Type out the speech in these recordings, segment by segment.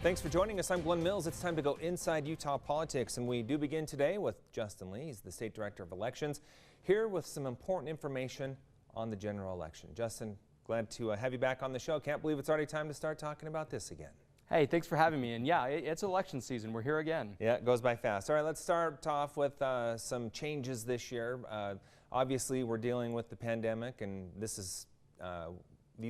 Thanks for joining us. I'm Glenn Mills. It's time to go inside Utah politics, and we do begin today with Justin Lee. He's the State Director of Elections, here with some important information on the general election. Justin, glad to have you back on the show. Can't believe it's already time to start talking about this again. Hey, thanks for having me. And yeah, it's election season. We're here again. Yeah, it goes by fast. All right, let's start off with some changes this year. Obviously, we're dealing with the pandemic, and these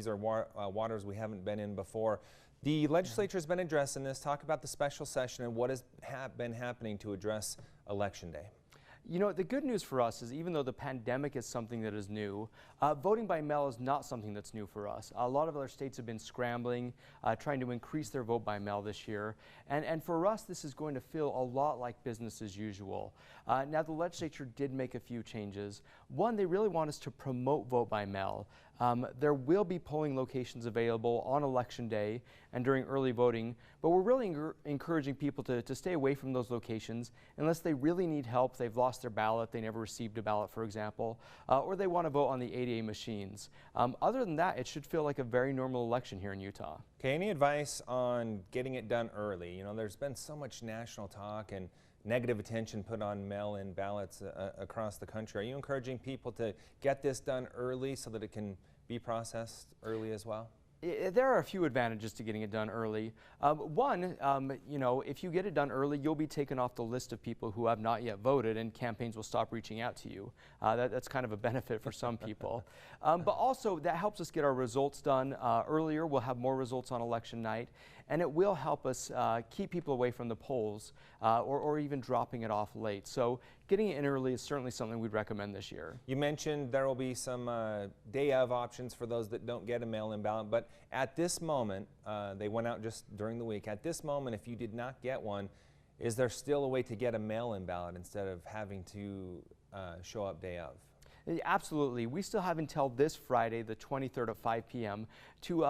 are waters we haven't been in before. The legislature has been addressing this. Talk about the special session and what has been happening to address Election Day. You know, the good news for us is even though the pandemic is something that is new, voting by mail is not something that's new for us. A lot of other states have been scrambling, trying to increase their vote by mail this year. And for us, this is going to feel a lot like business as usual. Now, the legislature did make a few changes. One, they really want us to promote vote by mail. There will be polling locations available on Election Day and during early voting, but we're really encouraging people to stay away from those locations unless they really need help. They've lost their ballot, they never received a ballot, for example, or they want to vote on the 8A machines. Other than that, it should feel like a very normal election here in Utah. Okay, any advice on getting it done early? You know, there's been so much national talk and negative attention put on mail-in ballots across the country. Are you encouraging people to get this done early so that it can be processed early as well? There are a few advantages to getting it done early. One, you know, if you get it done early, you'll be taken off the list of people who have not yet voted, and campaigns will stop reaching out to you. That's kind of a benefit for some people. But also, that helps us get our results done earlier. We'll have more results on election night, and it will help us keep people away from the polls or even dropping it off late. So getting it in early is certainly something we'd recommend this year. You mentioned there will be some day of options for those that don't get a mail-in ballot, but at this moment, they went out just during the week. At this moment, if you did not get one, is there still a way to get a mail-in ballot instead of having to show up day of? Absolutely. We still have until this Friday, the 23rd at 5 p.m. to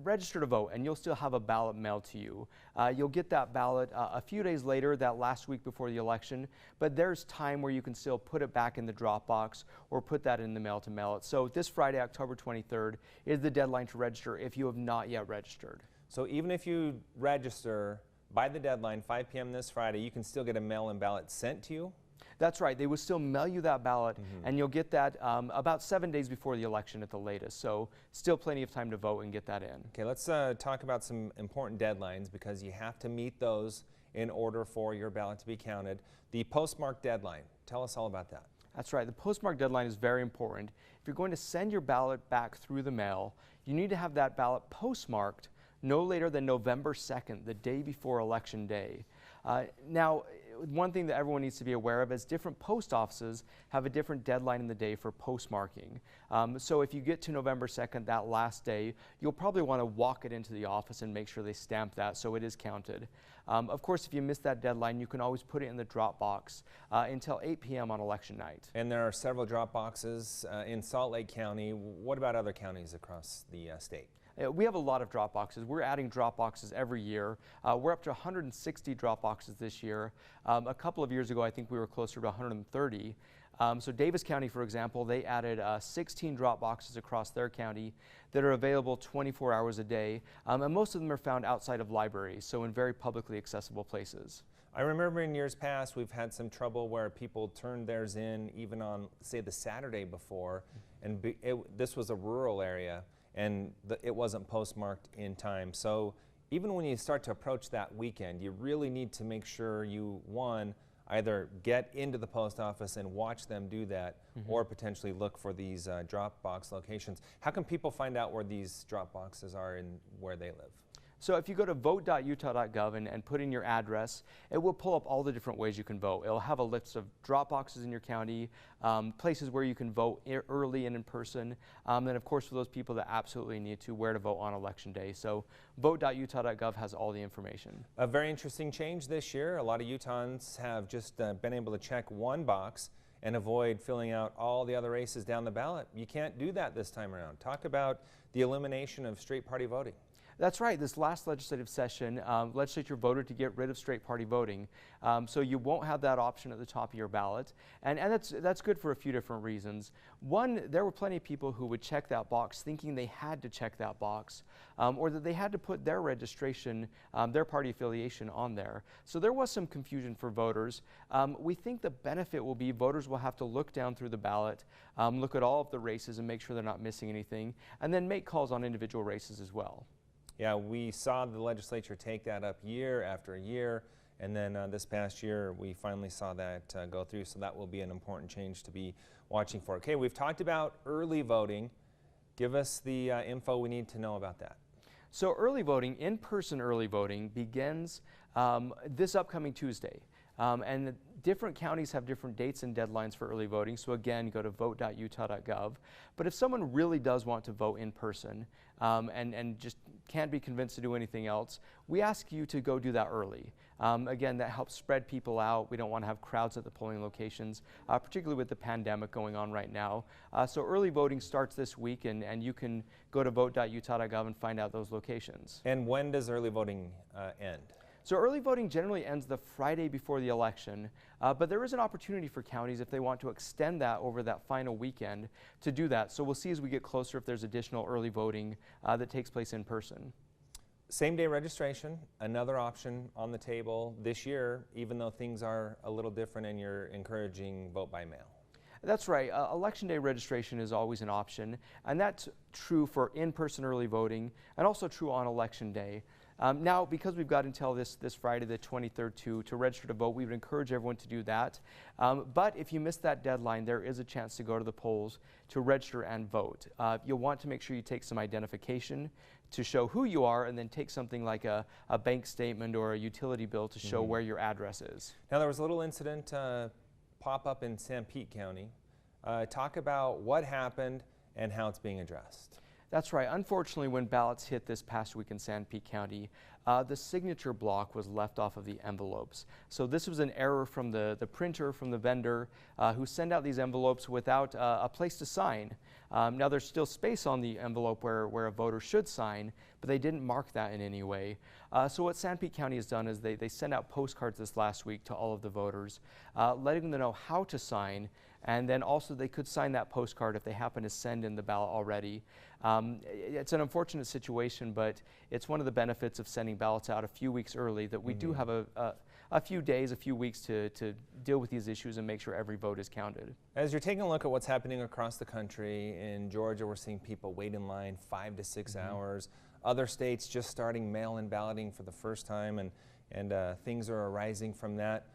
register to vote, and you'll still have a ballot mailed to you. You'll get that ballot a few days later, that last week before the election, but there's time where you can still put it back in the drop box or put that in the mail to mail it. So this Friday, October 23rd, is the deadline to register if you have not yet registered. So even if you register by the deadline, 5 p.m. this Friday, you can still get a mail-in ballot sent to you? That's right. They will still mail you that ballot, and you'll get that about 7 days before the election at the latest. So still plenty of time to vote and get that in. Okay, let's talk about some important deadlines because you have to meet those in order for your ballot to be counted. The postmark deadline. Tell us all about that. That's right. The postmark deadline is very important. If you're going to send your ballot back through the mail, you need to have that ballot postmarked no later than November 2nd, the day before Election Day. Now, one thing that everyone needs to be aware of is different post offices have a different deadline in the day for postmarking. So if you get to November 2nd, that last day, you'll probably want to walk it into the office and make sure they stamp that so it is counted. Of course, if you miss that deadline, you can always put it in the drop box until 8 p.m. on election night. And there are several drop boxes in Salt Lake County. What about other counties across the state? We have a lot of drop boxes. We're adding drop boxes every year. We're up to 160 drop boxes this year. A couple of years ago, I think we were closer to 130. So Davis County, for example, they added 16 drop boxes across their county that are available 24 hours a day. And most of them are found outside of libraries, so in very publicly accessible places. I remember in years past, we've had some trouble where people turned theirs in even on, say, the Saturday before, and this was a rural area, and it wasn't postmarked in time. So even when you start to approach that weekend, you really need to make sure you, one, either get into the post office and watch them do that, or potentially look for these drop box locations. How can people find out where these drop boxes are and where they live? So if you go to vote.utah.gov and put in your address, it will pull up all the different ways you can vote. It'll have a list of drop boxes in your county, places where you can vote early and in person, and of course for those people that absolutely need to, where to vote on election day. So vote.utah.gov has all the information. A very interesting change this year. A lot of Utahns have just been able to check one box and avoid filling out all the other races down the ballot. You can't do that this time around. Talk about the elimination of straight party voting. That's right. This last legislative session, legislature voted to get rid of straight party voting. So you won't have that option at the top of your ballot. And that's good for a few different reasons. One, there were plenty of people who would check that box thinking they had to check that box, or that they had to put their registration, their party affiliation on there. So there was some confusion for voters. We think the benefit will be voters will have to look down through the ballot, look at all of the races and make sure they're not missing anything, and then make calls on individual races as well. Yeah, we saw the legislature take that up year after year, and then this past year we finally saw that go through, so that will be an important change to be watching for. Okay, we've talked about early voting. Give us the info we need to know about that. So early voting, in-person early voting, begins this upcoming Tuesday. And different counties have different dates and deadlines for early voting. So again, go to vote.utah.gov. But if someone really does want to vote in person and just can't be convinced to do anything else, we ask you to go do that early. Again, that helps spread people out. We don't want to have crowds at the polling locations, particularly with the pandemic going on right now. So early voting starts this week, and you can go to vote.utah.gov and find out those locations. And when does early voting end? So early voting generally ends the Friday before the election, but there is an opportunity for counties if they want to extend that over that final weekend to do that. So we'll see as we get closer if there's additional early voting that takes place in person. Same day registration, another option on the table this year, even though things are a little different and you're encouraging vote by mail. That's right. Election day registration is always an option, and that's true for in-person early voting and also true on election day. Now, because we've got until this Friday, the 23rd, to register to vote, we would encourage everyone to do that. But if you missed that deadline, there is a chance to go to the polls to register and vote. You'll want to make sure you take some identification to show who you are, and then take something like a bank statement or a utility bill to show where your address is. Now, there was a little incident pop up in Sanpete County. Talk about what happened and how it's being addressed. That's right. Unfortunately, when ballots hit this past week in Sanpete County, the signature block was left off of the envelopes. So this was an error from the printer, from the vendor, who sent out these envelopes without a place to sign. Now there's still space on the envelope where a voter should sign, but they didn't mark that in any way. So what Sanpete County has done is they sent out postcards this last week to all of the voters, letting them know how to sign, and then also they could sign that postcard if they happen to send in the ballot already. It's an unfortunate situation, but it's one of the benefits of sending ballots out a few weeks early, that we do have a few days, a few weeks to deal with these issues and make sure every vote is counted. As you're taking a look at what's happening across the country, in Georgia we're seeing people wait in line 5 to 6 hours. Other states just starting mail-in balloting for the first time, and things are arising from that.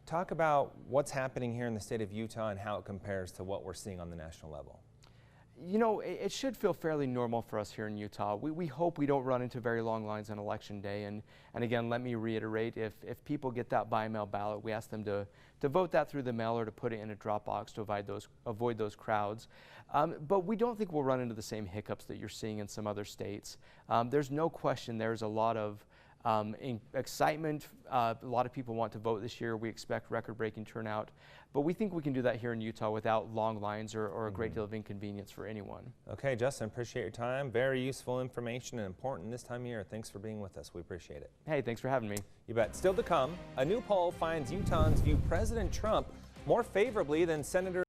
Talk about what's happening here in the state of Utah and how it compares to what we're seeing on the national level. You know, it should feel fairly normal for us here in Utah. We hope we don't run into very long lines on election day. And again, let me reiterate, if people get that by mail ballot, we ask them to vote that through the mail or to put it in a drop box to avoid those crowds. But we don't think we'll run into the same hiccups that you're seeing in some other states. There's no question there's a lot of excitement. A lot of people want to vote this year. We expect record-breaking turnout. But we think we can do that here in Utah without long lines or a great deal of inconvenience for anyone. Okay, Justin, appreciate your time. Very useful information and important this time of year. Thanks for being with us. We appreciate it. Hey, thanks for having me. You bet. Still to come, a new poll finds Utahns view President Trump more favorably than Senator